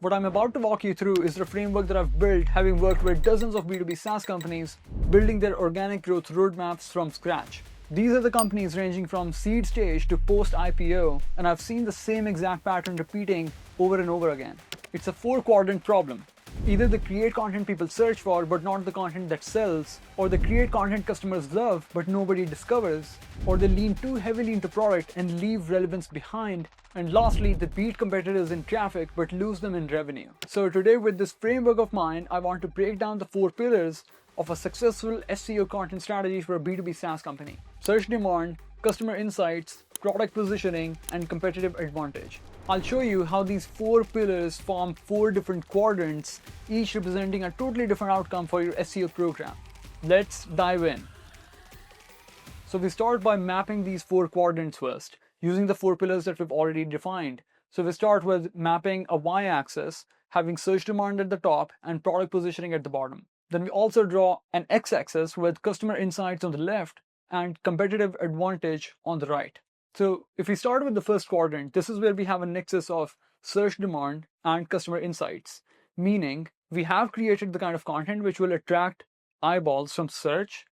What I'm about to walk you through is the framework that I've built having worked with dozens of B2B SaaS companies building their organic growth roadmaps from scratch. These are the companies ranging from seed stage to post IPO, and I've seen the same exact pattern repeating over and over again. It's a 4-quadrant problem. Either they create content people search for but not the content that sells, or they create content customers love but nobody discovers, or they lean too heavily into product and leave relevance behind, and lastly, they beat competitors in traffic but lose them in revenue. So today with this framework of mine, I want to break down the 4 pillars of a successful SEO content strategy for a B2B SaaS company. Search demand, customer insights, product positioning, and competitive advantage. I'll show you how these 4 pillars form 4 different quadrants, each representing a totally different outcome for your SEO program. Let's dive in. So we start by mapping these 4 quadrants first, using the 4 pillars that we've already defined. So we start with mapping a y-axis, having search demand at the top and product positioning at the bottom. Then we also draw an x-axis with customer insights on the left and competitive advantage on the right. So if we start with the first quadrant, this is where we have a nexus of search demand and customer insights, meaning we have created the kind of content which will attract eyeballs from search,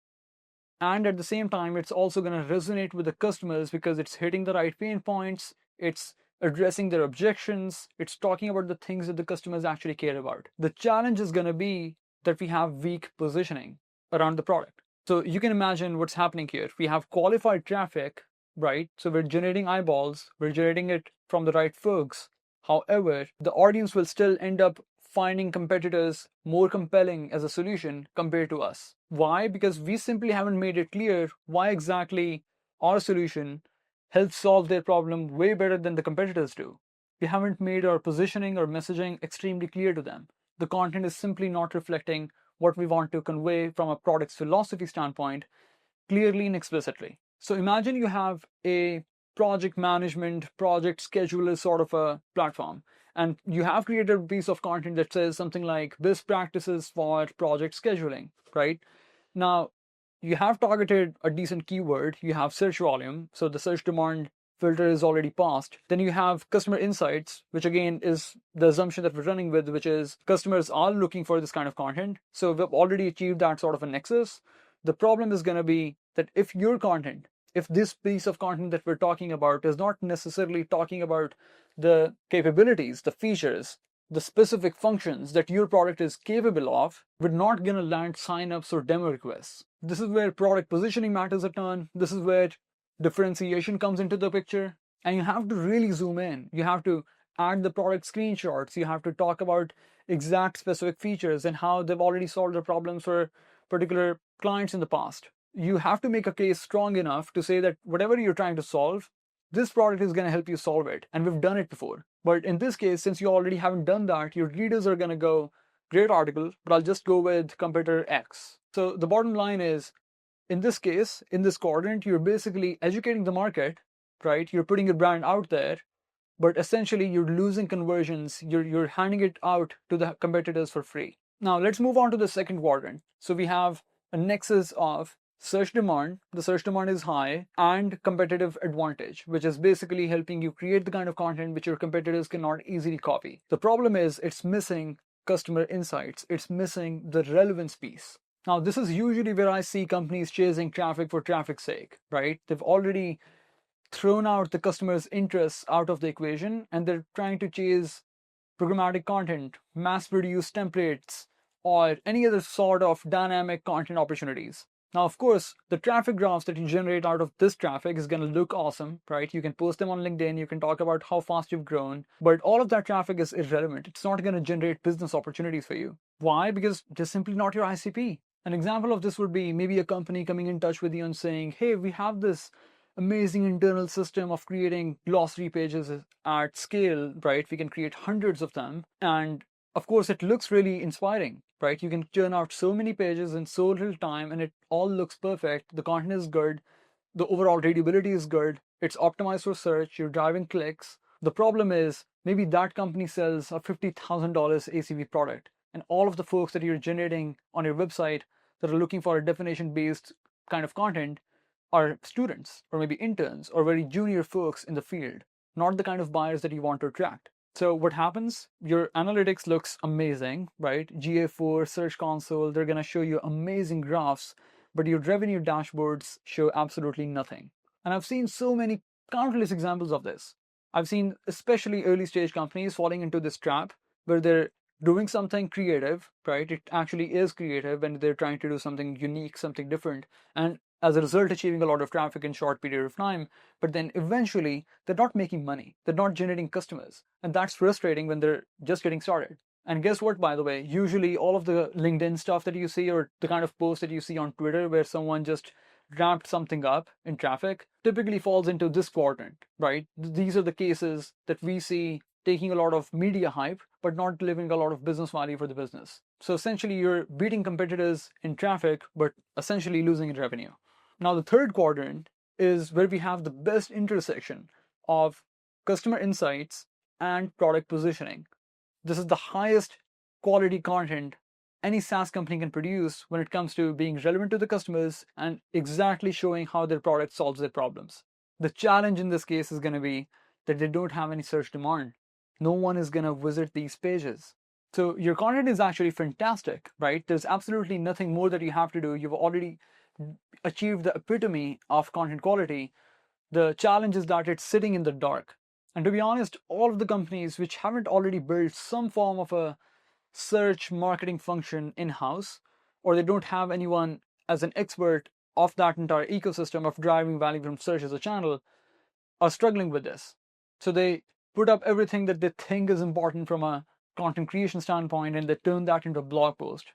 and at the same time it's also going to resonate with the customers because it's hitting the right pain points, it's addressing their objections, it's talking about the things that the customers actually care about. The challenge is going to be that we have weak positioning around the product. So you can imagine what's happening here. We have qualified traffic, right? So we're generating eyeballs, we're generating it from the right folks. However, the audience will still end up finding competitors more compelling as a solution compared to us. Why? Because we simply haven't made it clear why exactly our solution helps solve their problem way better than the competitors do. We haven't made our positioning or messaging extremely clear to them. The content is simply not reflecting what we want to convey from a product's philosophy standpoint clearly and explicitly. So imagine you have a project management, project scheduler sort of a platform, and you have created a piece of content that says something like best practices for project scheduling, right? Now, you have targeted a decent keyword, you have search volume, so the search demand filter is already passed. Then you have customer insights, which again is the assumption that we're running with, which is customers are looking for this kind of content. So we've already achieved that sort of a nexus. The problem is going to be that if your content, if this piece of content that we're talking about is not necessarily talking about the capabilities, the features, the specific functions that your product is capable of, we're not going to land signups or demo requests. This is where product positioning matters a ton. This is where differentiation comes into the picture, and you have to really zoom in. You have to add the product screenshots. You have to talk about exact specific features and how they've already solved the problems for particular clients in the past. You have to make a case strong enough to say that whatever you're trying to solve, this product is going to help you solve it, and we've done it before. But in this case, since you already haven't done that, your readers are going to go, great article, but I'll just go with competitor X. So the bottom line is, in this case, in this quadrant, you're basically educating the market, right? You're putting your brand out there, but essentially you're losing conversions. You're handing it out to the competitors for free. Now let's move on to the second quadrant. So we have a nexus of search demand, the search demand is high, and competitive advantage, which is basically helping you create the kind of content which your competitors cannot easily copy. The problem is it's missing customer insights. It's missing the relevance piece. Now, this is usually where I see companies chasing traffic for traffic's sake, right? They've already thrown out the customer's interests out of the equation, and they're trying to chase programmatic content, mass-produced templates, or any other sort of dynamic content opportunities. Now, of course, the traffic graphs that you generate out of this traffic is going to look awesome, right? You can post them on LinkedIn, you can talk about how fast you've grown, but all of that traffic is irrelevant. It's not going to generate business opportunities for you. Why? Because they're simply not your ICP. An example of this would be maybe a company coming in touch with you and saying, hey, we have this amazing internal system of creating glossary pages at scale, right? We can create hundreds of them. And of course, it looks really inspiring, right? You can churn out so many pages in so little time and it all looks perfect. The content is good. The overall readability is good. It's optimized for search. You're driving clicks. The problem is maybe that company sells a $50,000 ACV product, and all of the folks that you're generating on your website that are looking for a definition-based kind of content are students or maybe interns or very junior folks in the field, not the kind of buyers that you want to attract. So what happens? Your analytics looks amazing, right? GA4, Search Console, they're going to show you amazing graphs, but your revenue dashboards show absolutely nothing. And I've seen so many countless examples of this. I've seen especially early stage companies falling into this trap where they're doing something creative, right? It actually is creative and they're trying to do something unique, something different. And as a result, achieving a lot of traffic in short period of time, but then eventually they're not making money. They're not generating customers. And that's frustrating when they're just getting started. And guess what, by the way, usually all of the LinkedIn stuff that you see or the kind of post that you see on Twitter where someone just ramped something up in traffic typically falls into this quadrant, right? These are the cases that we see taking a lot of media hype, but not delivering a lot of business value for the business. So essentially, you're beating competitors in traffic, but essentially losing in revenue. Now, the third quadrant is where we have the best intersection of customer insights and product positioning. This is the highest quality content any SaaS company can produce when it comes to being relevant to the customers and exactly showing how their product solves their problems. The challenge in this case is going to be that they don't have any search demand. No one is going to visit these pages. So your content is actually fantastic, right? There's absolutely nothing more that you have to do. You've already achieved the epitome of content quality. The challenge is that it's sitting in the dark. And to be honest, all of the companies which haven't already built some form of a search marketing function in-house, or they don't have anyone as an expert of that entire ecosystem of driving value from search as a channel, are struggling with this. So they put up everything that they think is important from a content creation standpoint and they turn that into a blog post.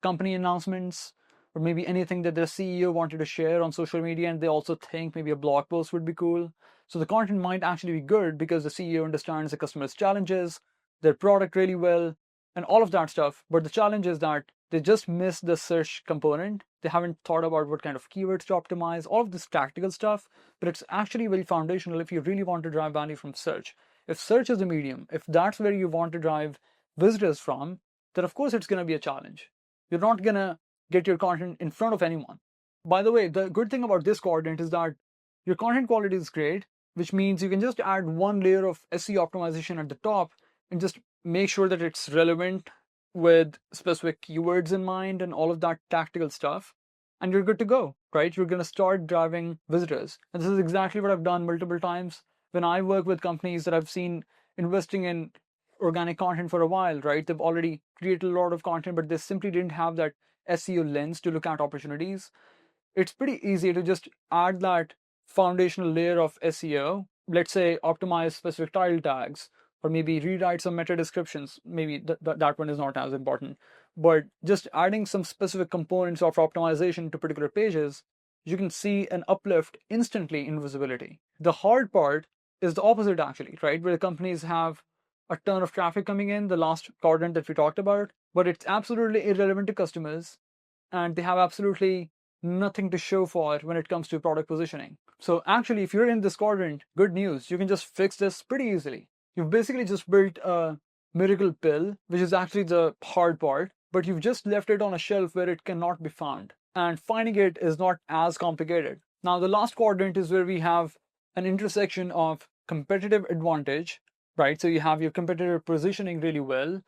Company announcements, or maybe anything that their CEO wanted to share on social media, and they also think maybe a blog post would be cool. So the content might actually be good because the CEO understands the customer's challenges, their product really well, and all of that stuff. But the challenge is that they just miss the search component. They haven't thought about what kind of keywords to optimize, all of this tactical stuff, but it's actually very foundational if you really want to drive value from search. If search is a medium, if that's where you want to drive visitors from, then of course it's going to be a challenge. You're not going to get your content in front of anyone. By the way, the good thing about this quadrant is that your content quality is great, which means you can just add one layer of SEO optimization at the top and just make sure that it's relevant with specific keywords in mind and all of that tactical stuff. And you're good to go, right? You're going to start driving visitors. And this is exactly what I've done multiple times when I work with companies that I've seen investing in organic content for a while, right? They've already created a lot of content, but they simply didn't have that SEO lens to look at opportunities. It's pretty easy to just add that foundational layer of SEO. Let's say optimize specific title tags, or maybe rewrite some meta descriptions. Maybe that one is not as important, but just adding some specific components of optimization to particular pages, you can see an uplift instantly in visibility. The hard part is the opposite actually, right? Where the companies have a ton of traffic coming in, the last quadrant that we talked about, but it's absolutely irrelevant to customers and they have absolutely nothing to show for it when it comes to product positioning. So actually, if you're in this quadrant, good news, you can just fix this pretty easily. You've basically just built a miracle pill, which is actually the hard part, but you've just left it on a shelf where it cannot be found. And finding it is not as complicated. Now, the last quadrant is where we have an intersection of competitive advantage, right? So you have your competitor positioning really well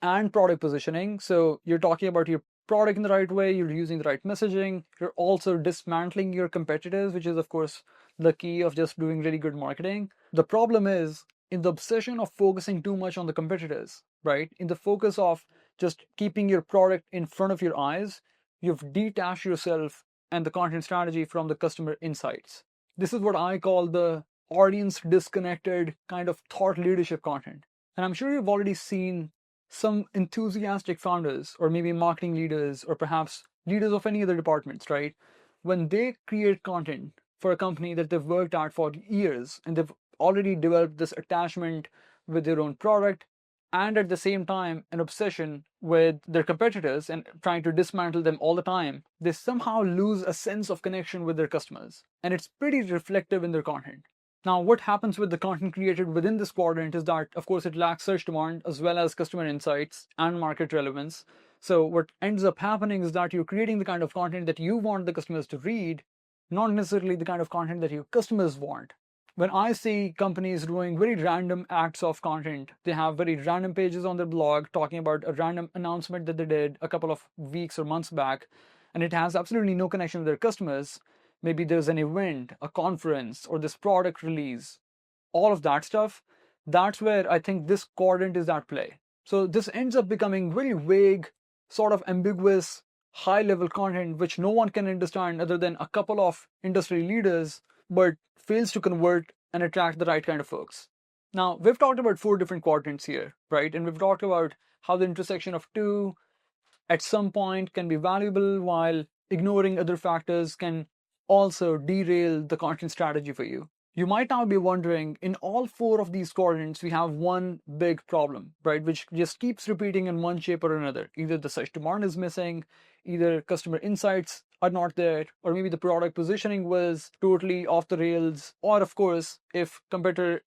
and product positioning. So you're talking about your product in the right way, you're using the right messaging, you're also dismantling your competitors, which is of course the key of just doing really good marketing. The problem is in the obsession of focusing too much on the competitors, right? In the focus of just keeping your product in front of your eyes, you've detached yourself and the content strategy from the customer insights. This is what I call the audience disconnected kind of thought leadership content. And I'm sure you've already seen some enthusiastic founders or maybe marketing leaders or perhaps leaders of any other departments, right? When they create content for a company that they've worked at for years and they've already developed this attachment with their own product and at the same time an obsession with their competitors and trying to dismantle them all the time, they somehow lose a sense of connection with their customers. And it's pretty reflective in their content. Now, what happens with the content created within this quadrant is that, of course, it lacks search demand as well as customer insights and market relevance. So what ends up happening is that you're creating the kind of content that you want the customers to read, not necessarily the kind of content that your customers want. When I see companies doing very random acts of content, they have very random pages on their blog talking about a random announcement that they did a couple of weeks or months back, and it has absolutely no connection with their customers. Maybe there's an event, a conference, or this product release, all of that stuff. That's where I think this quadrant is at play. So this ends up becoming very vague, sort of ambiguous, high level content which no one can understand other than a couple of industry leaders, but fails to convert and attract the right kind of folks. Now, we've talked about 4 different quadrants here, right? And we've talked about how the intersection of two at some point can be valuable, while ignoring other factors can also derail the content strategy for you. You might now be wondering, in all 4 of these quadrants, we have one big problem, right? Which just keeps repeating in one shape or another. Either the search demand is missing, either customer insights are not there, or maybe the product positioning was totally off the rails, or of course, if competitor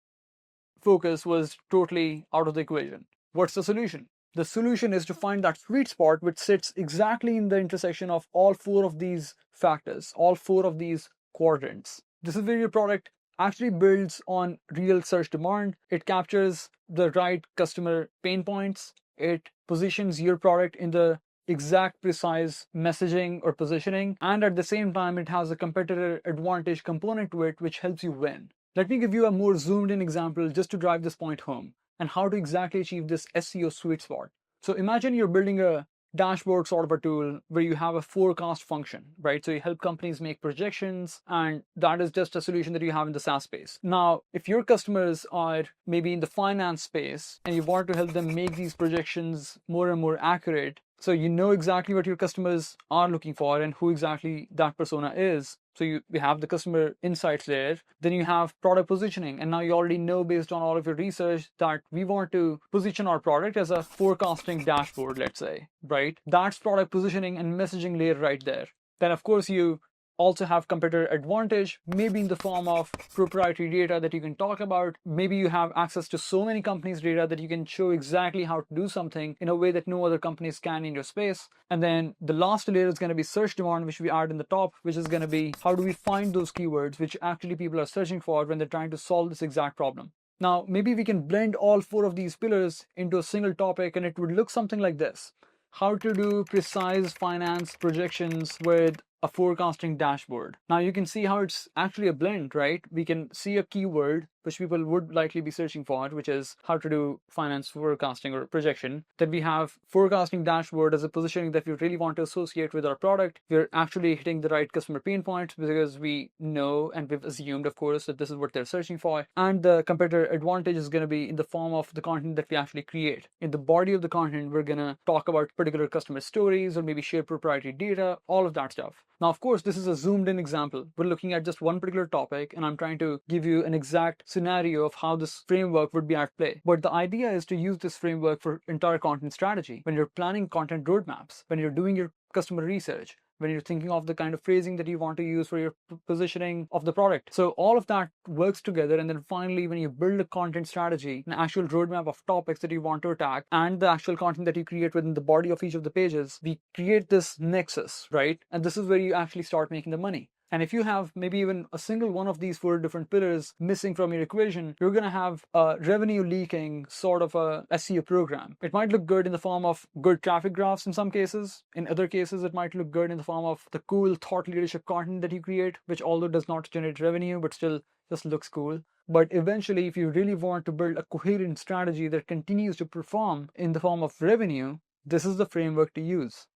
focus was totally out of the equation. What's the solution? The solution is to find that sweet spot which sits exactly in the intersection of all 4 of these factors, all 4 of these quadrants. This is where your product actually builds on real search demand. It captures the right customer pain points. It positions your product in the exact precise messaging or positioning, and at the same time it has a competitor advantage component to it which helps you win. Let me give you a more zoomed in example just to drive this point home, and how to exactly achieve this SEO sweet spot. So imagine you're building a dashboard sort of a tool where you have a forecast function, right? So you help companies make projections, and that is just a solution that you have in the SaaS space. Now, if your customers are maybe in the finance space and you want to help them make these projections more and more accurate, so you know exactly what your customers are looking for and who exactly that persona is. So you have the customer insights there. Then you have product positioning. And now you already know, based on all of your research, that we want to position our product as a forecasting dashboard, let's say, right? That's product positioning and messaging layer right there. Then of course you also have competitor advantage, maybe in the form of proprietary data that you can talk about. Maybe you have access to so many companies' data that you can show exactly how to do something in a way that no other companies can in your space. And then the last layer is going to be search demand, which we add in the top, which is going to be how do we find those keywords which actually people are searching for when they're trying to solve this exact problem. Now, maybe we can blend all 4 of these pillars into a single topic, and it would look something like this: how to do precise finance projections with a forecasting dashboard. Now you can see how it's actually a blend, right? We can see a keyword which people would likely be searching for, which is how to do finance forecasting or projection. Then we have forecasting dashboard as a positioning that we really want to associate with our product. We're actually hitting the right customer pain points because we know and we've assumed, of course, that this is what they're searching for. And the competitor advantage is going to be in the form of the content that we actually create. In the body of the content, we're going to talk about particular customer stories or maybe share proprietary data, all of that stuff. Now, of course, this is a zoomed in example. We're looking at just one particular topic, and I'm trying to give you an exact scenario of how this framework would be at play. But the idea is to use this framework for entire content strategy. When you're planning content roadmaps, when you're doing your customer research, when you're thinking of the kind of phrasing that you want to use for your positioning of the product. So all of that works together. And then finally, when you build a content strategy, an actual roadmap of topics that you want to attack, and the actual content that you create within the body of each of the pages, we create this nexus, right? And this is where you actually start making the money. And if you have maybe even a single one of these 4 different pillars missing from your equation, you're going to have a revenue leaking sort of a SEO program. It might look good in the form of good traffic graphs in some cases. In other cases, it might look good in the form of the cool thought leadership content that you create, which although does not generate revenue, but still just looks cool. But eventually, if you really want to build a coherent strategy that continues to perform in the form of revenue, this is the framework to use.